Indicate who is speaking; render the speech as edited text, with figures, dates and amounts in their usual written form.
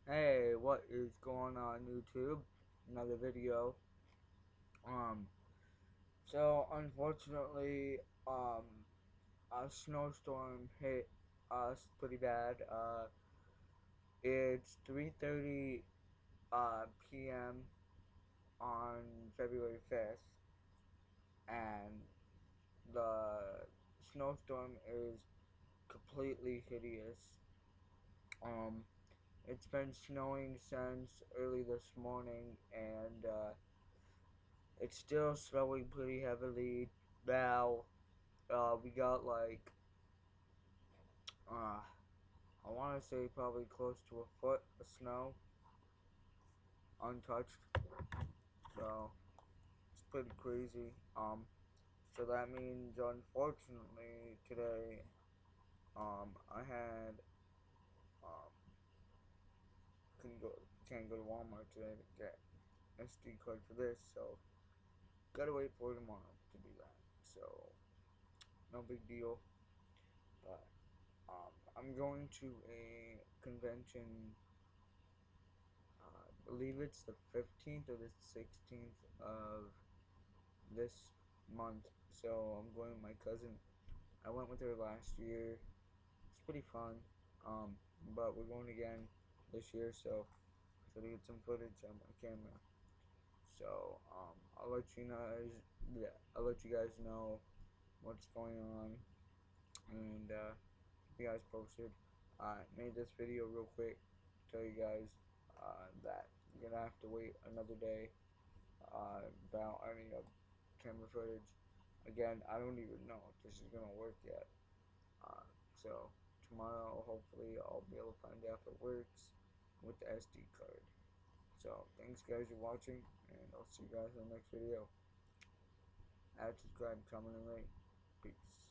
Speaker 1: Hey, what is going on YouTube? Another video. Um, so unfortunately, a snowstorm hit us pretty bad. It's 3:30 p.m. on February 5th, and the snowstorm is completely hideous. Um, it's been snowing since early this morning, and it's still snowing pretty heavily now. We got like, uh, I want to say probably close to a foot of snow untouched. So it's pretty crazy. So that means unfortunately today, I had, um, can't go to Walmart today to get SD card for this. So gotta wait for tomorrow to do that. So no big deal. But I'm going to a convention. I believe it's the 15th or the 16th of this month. So I'm going with my cousin. I went with her last year. It's pretty fun. But we're going again this year, so try to get some footage on my camera. So I'll let you guys know what's going on, and keep you guys posted. I made this video real quick to tell you guys that you're gonna have to wait another day without any of camera footage. Again, I don't even know if this is gonna work yet. So tomorrow, hopefully, I'll be able to find out if it works with the SD card. So thanks guys for watching, and I'll see you guys in the next video. Add, subscribe, comment, and rate. Peace.